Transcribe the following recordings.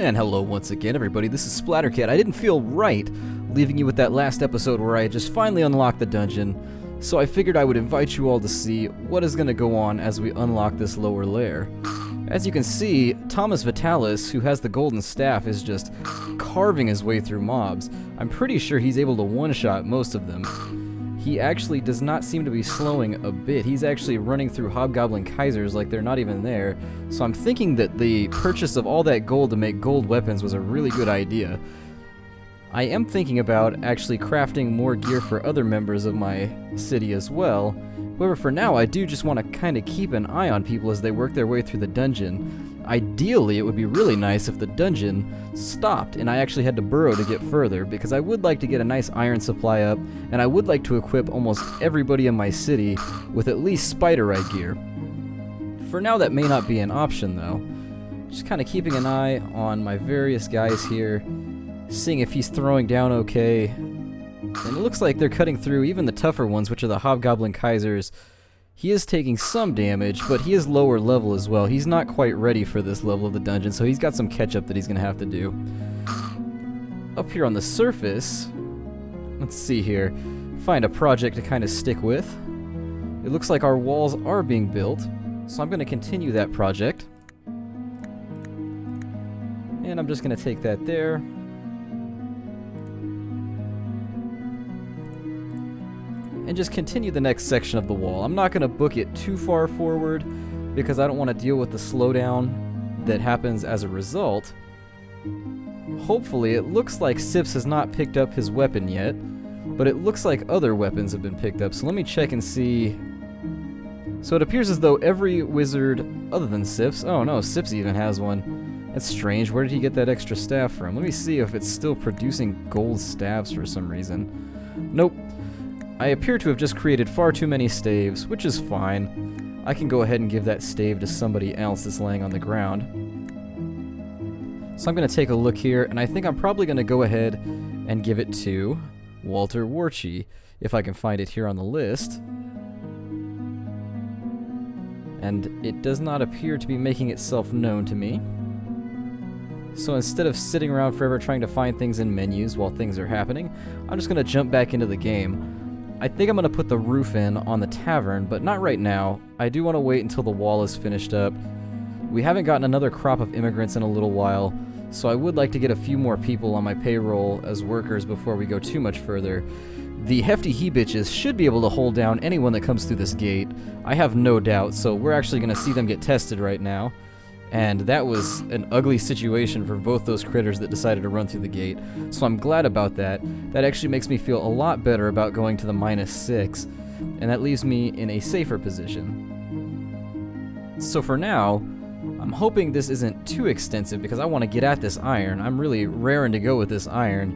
And hello once again, everybody. This is Splattercat. I didn't feel right leaving you with that last episode where I just finally unlocked the dungeon, so I figured I would invite you all to see what is going to go on as we unlock this lower lair. As you can see, Thomas Vitalis, who has the golden staff, is just carving his way through mobs. I'm pretty sure he's able to one-shot most of them. He actually does not seem to be slowing a bit. He's actually running through Hobgoblin Kaisers like they're not even there. So I'm thinking that the purchase of all that gold to make gold weapons was a really good idea. I am thinking about actually crafting more gear for other members of my city as well. However, for now, I do just want to kind of keep an eye on people as they work their way through the dungeon. Ideally, it would be really nice if the dungeon stopped and I actually had to burrow to get further, because I would like to get a nice iron supply up, and I would like to equip almost everybody in my city with at least spiderite gear. For now, that may not be an option, though. Just kind of keeping an eye on my various guys here, seeing if he's throwing down okay. And it looks like they're cutting through even the tougher ones, which are the Hobgoblin Kaisers. He is taking some damage, but he is lower level as well. He's not quite ready for this level of the dungeon, so he's got some catch-up that he's going to have to do. Up here on the surface, let's see here, find a project to kind of stick with. It looks like our walls are being built, so I'm going to continue that project. And I'm just going to take that there. And just continue the next section of the wall. I'm not going to book it too far forward because I don't want to deal with the slowdown that happens as a result. Hopefully, it looks like Sips has not picked up his weapon yet, but it looks like other weapons have been picked up, so let me check and see. So it appears as though every wizard other than Sips, oh no, Sips even has one. That's strange. Where did he get that extra staff from? Let me see if it's still producing gold staves for some reason. Nope. I appear to have just created far too many staves, which is fine. I can go ahead and give that stave to somebody else that's laying on the ground. So I'm going to take a look here, and I think I'm probably going to go ahead and give it to Walter Warchie, if I can find it here on the list. And it does not appear to be making itself known to me. So instead of sitting around forever trying to find things in menus while things are happening, I'm just going to jump back into the game. I think I'm going to put the roof in on the tavern, but not right now. I do want to wait until the wall is finished up. We haven't gotten another crop of immigrants in a little while, so I would like to get a few more people on my payroll as workers before we go too much further. The hefty he-bitches should be able to hold down anyone that comes through this gate. I have no doubt, so we're actually going to see them get tested right now. And that was an ugly situation for both those critters that decided to run through the gate. So I'm glad about that. That actually makes me feel a lot better about going to the -6. And that leaves me in a safer position. So for now, I'm hoping this isn't too extensive because I want to get at this iron. I'm really raring to go with this iron.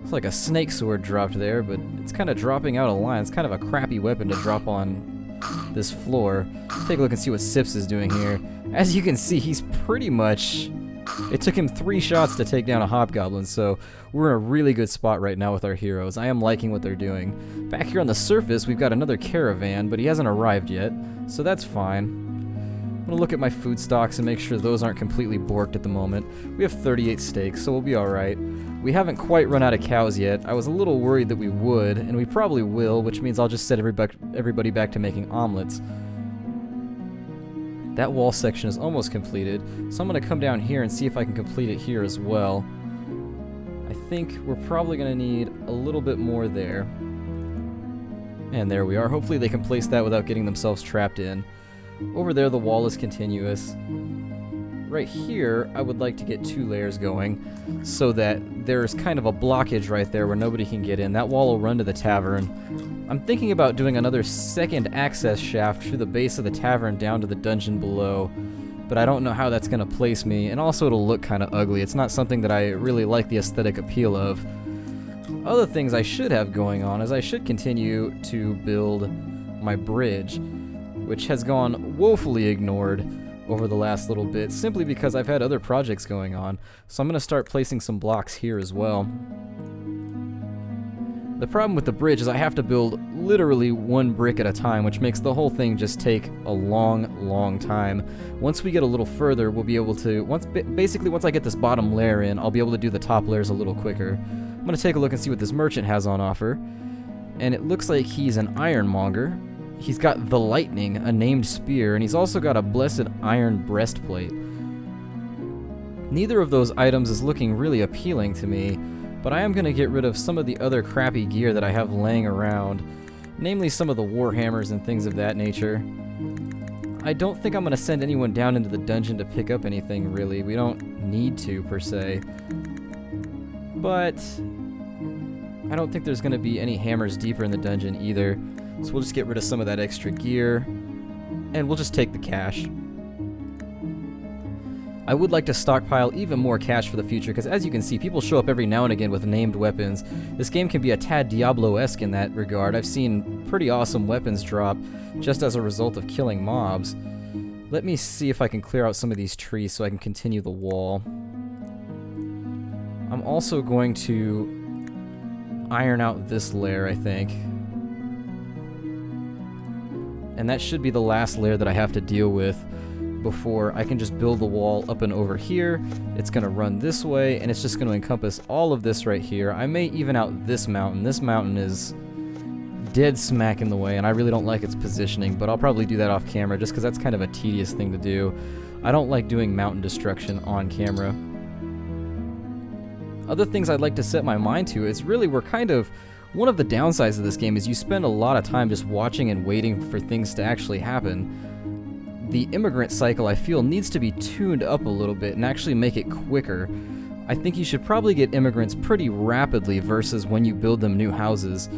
It's like a snake sword dropped there, but it's kind of dropping out of line. It's kind of a crappy weapon to drop on this floor. Take a look and see what Sips is doing here. As you can see, he's pretty much... It took him 3 shots to take down a hobgoblin, so we're in a really good spot right now with our heroes. I am liking what they're doing. Back here on the surface, we've got another caravan, but he hasn't arrived yet, so that's fine. I'm gonna look at my food stocks and make sure those aren't completely borked at the moment. We have 38 steaks, so we'll be alright. We haven't quite run out of cows yet. I was a little worried that we would, and we probably will, which means I'll just set everybody back to making omelets. That wall section is almost completed, so I'm going to come down here and see if I can complete it here as well. I think we're probably going to need a little bit more there. And there we are. Hopefully they can place that without getting themselves trapped in. Over there the wall is continuous. Right here, I would like to get 2 layers going so that there's kind of a blockage right there where nobody can get in. That wall will run to the tavern. I'm thinking about doing another second access shaft through the base of the tavern down to the dungeon below, but I don't know how that's going to place me, and also it'll look kind of ugly. It's not something that I really like the aesthetic appeal of. Other things I should have going on is I should continue to build my bridge, which has gone woefully ignored over the last little bit, simply because I've had other projects going on, so I'm going to start placing some blocks here as well. The problem with the bridge is I have to build literally one brick at a time, which makes the whole thing just take a long time. Once we get a little further, we'll be able to, basically once I get this bottom layer in, I'll be able to do the top layers a little quicker. I'm going to take a look and see what this merchant has on offer. And it looks like he's an ironmonger. He's got the lightning, a named spear, and he's also got a blessed iron breastplate. Neither of those items is looking really appealing to me, but I am going to get rid of some of the other crappy gear that I have laying around, namely some of the warhammers and things of that nature. I don't think I'm going to send anyone down into the dungeon to pick up anything, really. We don't need to, per se. But I don't think there's going to be any hammers deeper in the dungeon either, so we'll just get rid of some of that extra gear, and we'll just take the cash. I would like to stockpile even more cash for the future, because as you can see, people show up every now and again with named weapons. This game can be a tad Diablo-esque in that regard. I've seen pretty awesome weapons drop just as a result of killing mobs. Let me see if I can clear out some of these trees so I can continue the wall. I'm also going to iron out this layer, I think. And that should be the last layer that I have to deal with before I can just build the wall up and over here. It's going to run this way, and it's just going to encompass all of this right here. I may even out this mountain. This mountain is dead smack in the way, and I really don't like its positioning, but I'll probably do that off camera just because that's kind of a tedious thing to do. I don't like doing mountain destruction on camera. Other things I'd like to set my mind to is really we're kind of... One of the downsides of this game is you spend a lot of time just watching and waiting for things to actually happen. The immigrant cycle, I feel, needs to be tuned up a little bit and actually make it quicker. I think you should probably get immigrants pretty rapidly versus when you build them new houses.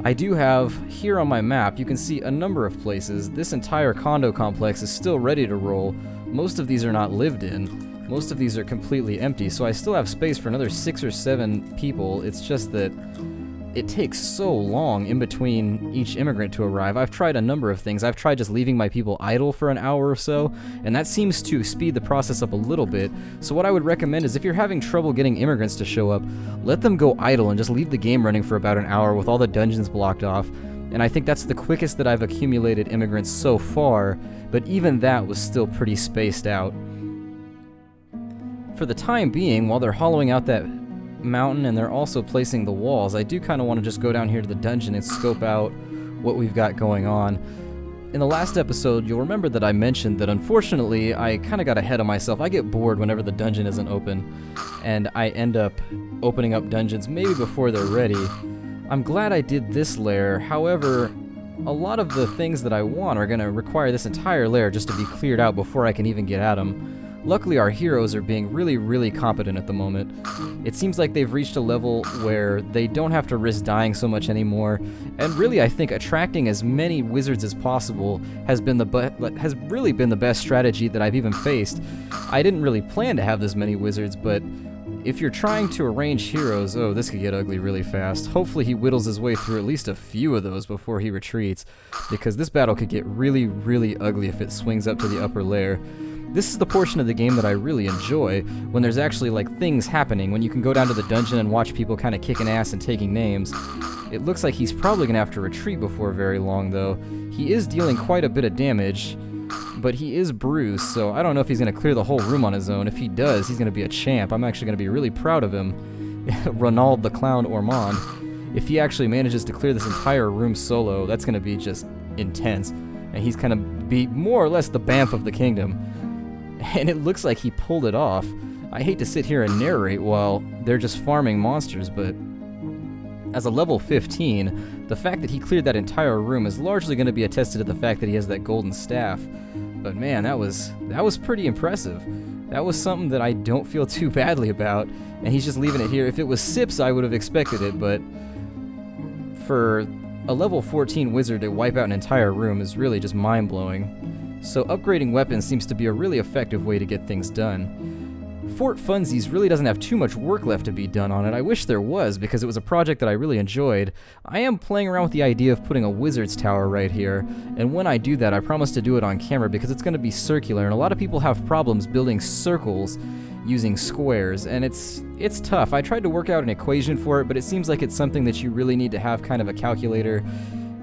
I do have, here on my map, you can see a number of places. This entire condo complex is still ready to roll. Most of these are not lived in. Most of these are completely empty, so I still have space for another 6 or 7 people. It's just that it takes so long in between each immigrant to arrive. I've tried a number of things. I've tried just leaving my people idle for an hour or so, and that seems to speed the process up a little bit. So what I would recommend is if you're having trouble getting immigrants to show up, let them go idle and just leave the game running for about an hour with all the dungeons blocked off. And I think that's the quickest that I've accumulated immigrants so far, but even that was still pretty spaced out. For the time being, while they're hollowing out that mountain and they're also placing the walls, I do kind of want to just go down here to the dungeon and scope out what we've got going on. In the last episode, you'll remember that I mentioned that unfortunately I kind of got ahead of myself. I get bored whenever the dungeon isn't open, and I end up opening up dungeons maybe before they're ready. I'm glad I did this layer, however, a lot of the things that I want are going to require this entire layer just to be cleared out before I can even get at them. Luckily, our heroes are being really competent at the moment. It seems like they've reached a level where they don't have to risk dying so much anymore, and really I think attracting as many wizards as possible has really been the best strategy that I've even faced. I didn't really plan to have this many wizards, but if you're trying to arrange heroes, oh, this could get ugly really fast. Hopefully he whittles his way through at least a few of those before he retreats, because this battle could get really ugly if it swings up to the upper layer. This is the portion of the game that I really enjoy, when there's actually like things happening, when you can go down to the dungeon and watch people kind of kicking ass and taking names. It looks like he's probably going to have to retreat before very long though. He is dealing quite a bit of damage, but he is bruised, so I don't know if he's going to clear the whole room on his own. If he does, he's going to be a champ. I'm actually going to be really proud of him. Ronald the Clown Ormond. If he actually manages to clear this entire room solo, that's going to be just intense. And he's going to be more or less the B.A.M.F of the kingdom. And it looks like he pulled it off. I hate to sit here and narrate while they're just farming monsters, but as a level 15, the fact that he cleared that entire room is largely going to be attested to the fact that he has that golden staff. But man, that was pretty impressive. That was something that I don't feel too badly about, and he's just leaving it here. If it was Sips, I would have expected it, but for a level 14 wizard to wipe out an entire room is really just mind-blowing. So upgrading weapons seems to be a really effective way to get things done. Fort Funsies really doesn't have too much work left to be done on it. I wish there was, because it was a project that I really enjoyed. I am playing around with the idea of putting a wizard's tower right here, and when I do that, I promise to do it on camera because it's going to be circular, and a lot of people have problems building circles using squares, and it's it's tough. I tried to work out an equation for it, but it seems like it's something that you really need to have kind of a calculator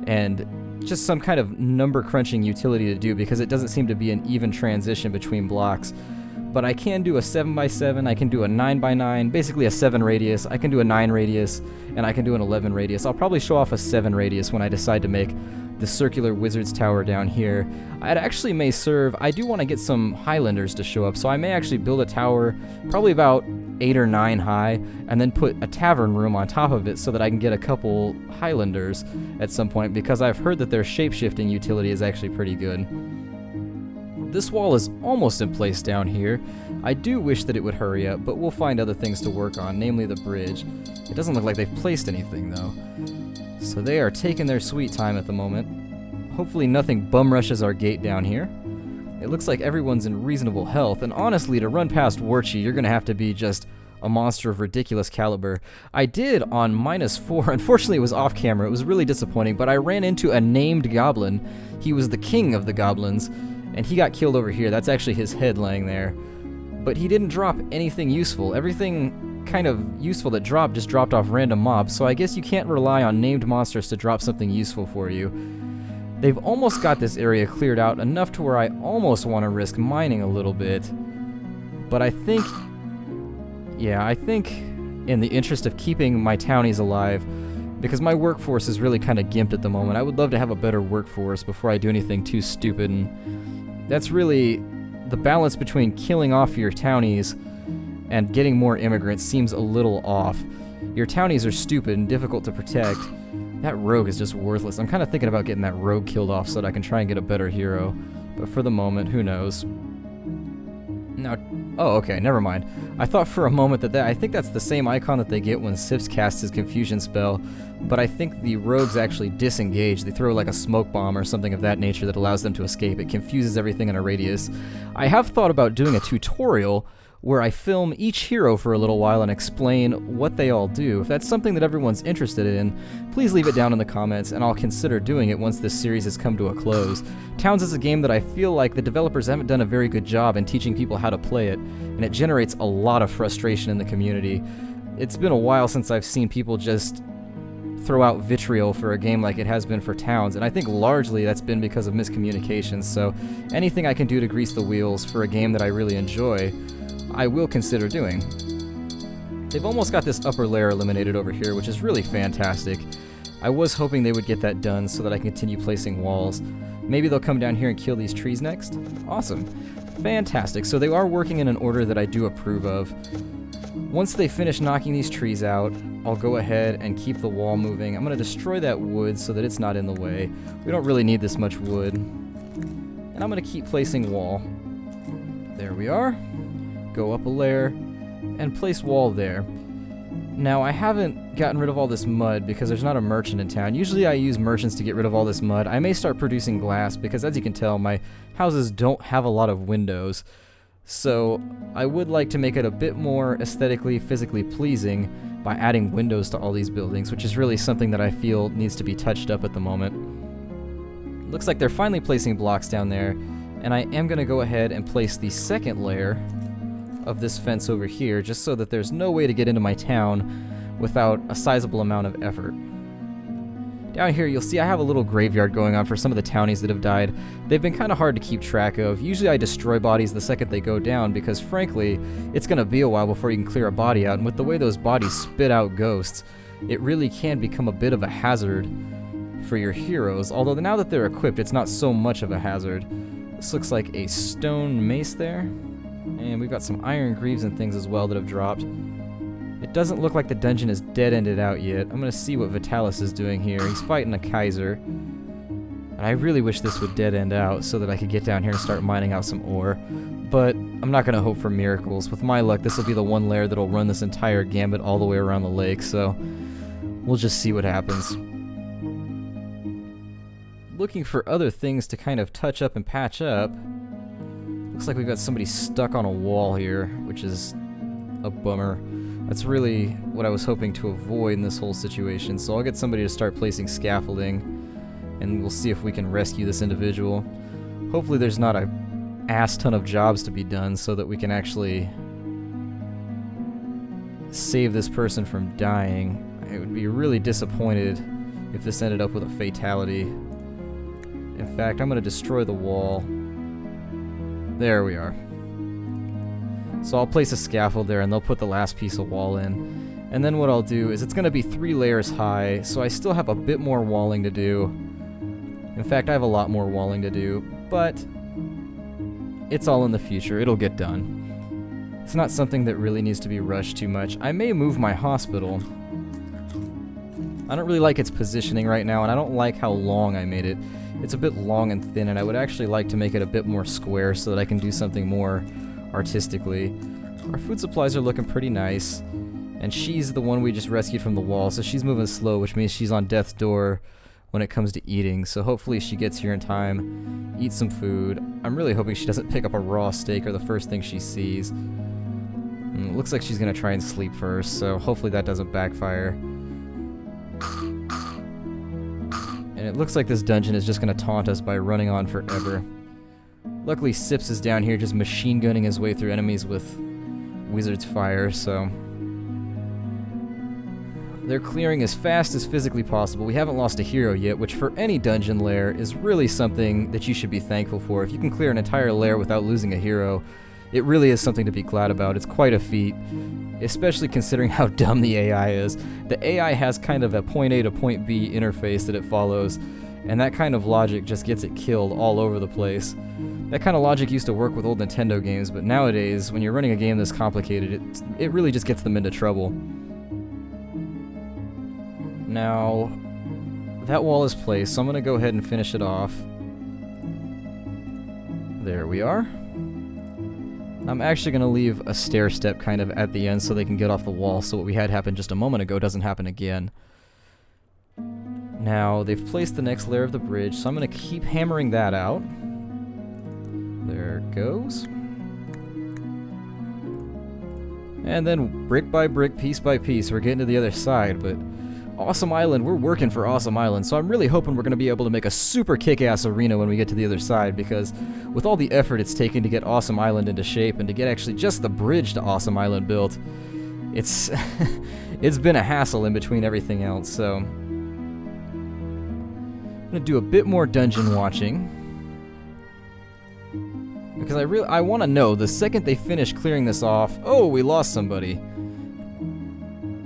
and just some kind of number crunching utility to do, because it doesn't seem to be an even transition between blocks. But I can do a 7x7, I can do a 9x9, basically a 7 radius, I can do a 9 radius, and I can do an 11 radius. I'll probably show off a 7 radius when I decide to make the circular wizard's tower down here. It actually may serve, I do want to get some Highlanders to show up, so I may actually build a tower probably about 8 or 9 high, and then put a tavern room on top of it so that I can get a couple Highlanders at some point, because I've heard that their shape-shifting utility is actually pretty good. This wall is almost in place down here. I do wish that it would hurry up, but we'll find other things to work on, namely the bridge. It doesn't look like they've placed anything, though. So they are taking their sweet time at the moment. Hopefully nothing bum rushes our gate down here. It looks like everyone's in reasonable health, and honestly, to run past Warchi, you're going to have to be just a monster of ridiculous caliber. I did on -4. Unfortunately, it was off camera. It was really disappointing, but I ran into a named goblin. He was the king of the goblins, and he got killed over here. That's actually his head laying there. But he didn't drop anything useful. Everything kind of useful that dropped just dropped off random mobs, so I guess you can't rely on named monsters to drop something useful for you. They've almost got this area cleared out enough to where I almost want to risk mining a little bit. But I think in the interest of keeping my townies alive, because my workforce is really kind of gimped at the moment, I would love to have a better workforce before I do anything too stupid, and that's really the balance between killing off your townies and getting more immigrants seems a little off. Your townies are stupid and difficult to protect. That rogue is just worthless. I'm kind of thinking about getting that rogue killed off so that I can try and get a better hero, but for the moment, who knows. Now, oh, okay, never mind. I thought for a moment that I think that's the same icon that they get when Sips casts his confusion spell, but I think the rogues actually disengage. They throw like a smoke bomb or something of that nature that allows them to escape. It confuses everything in a radius. I have thought about doing a tutorial where I film each hero for a little while and explain what they all do. If that's something that everyone's interested in, please leave it down in the comments, and I'll consider doing it once this series has come to a close. Towns is a game that I feel like the developers haven't done a very good job in teaching people how to play it, and it generates a lot of frustration in the community. It's been a while since I've seen people just throw out vitriol for a game like it has been for Towns, and I think largely that's been because of miscommunications, so anything I can do to grease the wheels for a game that I really enjoy, I will consider doing. They've almost got this upper layer eliminated over here, which is really fantastic. I was hoping they would get that done so that I can continue placing walls. Maybe they'll come down here and kill these trees next? Awesome. Fantastic. So they are working in an order that I do approve of. Once they finish knocking these trees out, I'll go ahead and keep the wall moving. I'm going to destroy that wood so that it's not in the way. We don't really need this much wood. And I'm going to keep placing wall. There we are. Go up a layer, and place wall there. Now, I haven't gotten rid of all this mud because there's not a merchant in town. Usually I use merchants to get rid of all this mud. I may start producing glass because, as you can tell, my houses don't have a lot of windows. So I would like to make it a bit more aesthetically, physically pleasing by adding windows to all these buildings, which is really something that I feel needs to be touched up at the moment. Looks like they're finally placing blocks down there, and I am going to go ahead and place the second layer of this fence over here, just so that there's no way to get into my town without a sizable amount of effort. Down here you'll see I have a little graveyard going on for some of the townies that have died. They've been kind of hard to keep track of. Usually I destroy bodies the second they go down because, frankly, it's going to be a while before you can clear a body out, and with the way those bodies spit out ghosts, it really can become a bit of a hazard for your heroes, although now that they're equipped it's not so much of a hazard. This looks like a stone mace there. And we've got some iron greaves and things as well that have dropped. It doesn't look like the dungeon is dead-ended out yet. I'm going to see what Vitalis is doing here. He's fighting a Kaiser. And I really wish this would dead-end out so that I could get down here and start mining out some ore. But I'm not going to hope for miracles. With my luck, this will be the one layer that'll run this entire gambit all the way around the lake, so we'll just see what happens. Looking for other things to kind of touch up and patch up. Looks like we've got somebody stuck on a wall here, which is a bummer. That's really what I was hoping to avoid in this whole situation, so I'll get somebody to start placing scaffolding, and we'll see if we can rescue this individual. Hopefully there's not a ass ton of jobs to be done so that we can actually save this person from dying. I would be really disappointed if this ended up with a fatality. In fact, I'm going to destroy the wall. There we are. So I'll place a scaffold there and they'll put the last piece of wall in. And then what I'll do is it's going to be 3 layers high, so I still have a bit more walling to do. In fact, I have a lot more walling to do, but it's all in the future. It'll get done. It's not something that really needs to be rushed too much. I may move my hospital. I don't really like its positioning right now, and I don't like how long I made it. It's a bit long and thin, and I would actually like to make it a bit more square so that I can do something more artistically. Our food supplies are looking pretty nice, and she's the one we just rescued from the wall, so she's moving slow, which means she's on death's door when it comes to eating, so hopefully she gets here in time, eats some food. I'm really hoping she doesn't pick up a raw steak or the first thing she sees. It looks like she's gonna try and sleep first, so hopefully that doesn't backfire. And it looks like this dungeon is just going to taunt us by running on forever. Luckily, Sips is down here just machine gunning his way through enemies with Wizard's Fire, so they're clearing as fast as physically possible. We haven't lost a hero yet, which for any dungeon lair is really something that you should be thankful for. If you can clear an entire lair without losing a hero, it really is something to be glad about. It's quite a feat, especially considering how dumb the AI is. The AI has kind of a point A to point B interface that it follows, and that kind of logic just gets it killed all over the place. That kind of logic used to work with old Nintendo games, but nowadays, when you're running a game this complicated, it really just gets them into trouble. Now, that wall is placed, so I'm going to go ahead and finish it off. There we are. I'm actually going to leave a stair step kind of at the end so they can get off the wall, so what we had happen just a moment ago doesn't happen again. Now, they've placed the next layer of the bridge, so I'm going to keep hammering that out. There it goes. And then brick by brick, piece by piece, we're getting to the other side, but Awesome Island, we're working for Awesome Island, so I'm really hoping we're going to be able to make a super kick-ass arena when we get to the other side, because with all the effort it's taken to get Awesome Island into shape and to get actually just the bridge to Awesome Island built, it's it's been a hassle in between everything else, so I'm going to do a bit more dungeon watching, because I want to know, the second they finish clearing this off, oh, we lost somebody.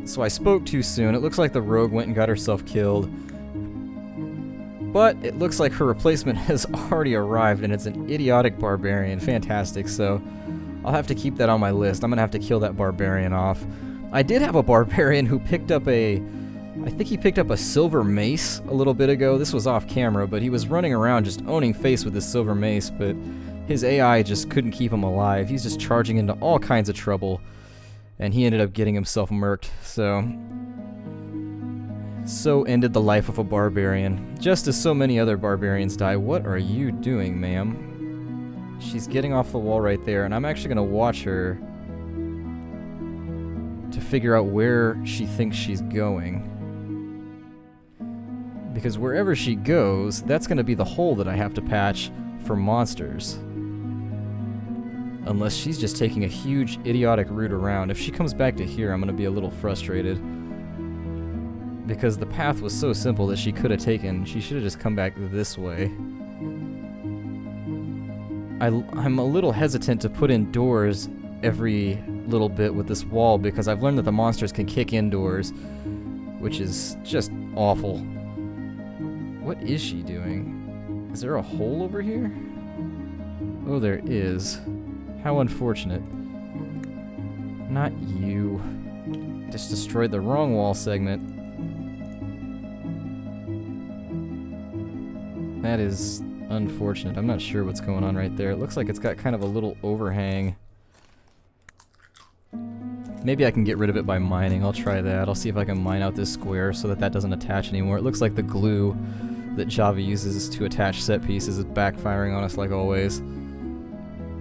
So I spoke too soon. It looks like the rogue went and got herself killed. But it looks like her replacement has already arrived, and it's an idiotic barbarian. Fantastic, so I'll have to keep that on my list. I'm going to have to kill that barbarian off. I did have a barbarian who picked up I think he picked up a silver mace a little bit ago. This was off camera, but he was running around just owning face with this silver mace, but his AI just couldn't keep him alive. He's just charging into all kinds of trouble. And he ended up getting himself murked, so ended the life of a barbarian. Just as so many other barbarians die. What are you doing, ma'am? She's getting off the wall right there, and I'm actually going to watch her to figure out where she thinks she's going. Because wherever she goes, that's going to be the hole that I have to patch for monsters. Unless she's just taking a huge, idiotic route around. If she comes back to here, I'm going to be a little frustrated. Because the path was so simple that she could have taken. She should have just come back this way. I'm a little hesitant to put in doors every little bit with this wall, because I've learned that the monsters can kick indoors, which is just awful. What is she doing? Is there a hole over here? Oh, there is. How unfortunate. Not you. Just destroyed the wrong wall segment. That is unfortunate. I'm not sure what's going on right there. It looks like it's got kind of a little overhang. Maybe I can get rid of it by mining. I'll try that. I'll see if I can mine out this square so that that doesn't attach anymore. It looks like the glue that Java uses to attach set pieces is backfiring on us like always.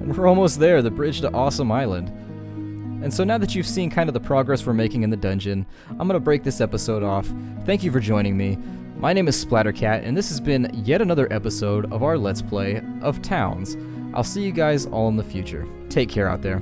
And we're almost there, the bridge to Awesome Island. And so now that you've seen kind of the progress we're making in the dungeon, I'm going to break this episode off. Thank you for joining me. My name is Splattercat, and this has been yet another episode of our Let's Play of Towns. I'll see you guys all in the future. Take care out there.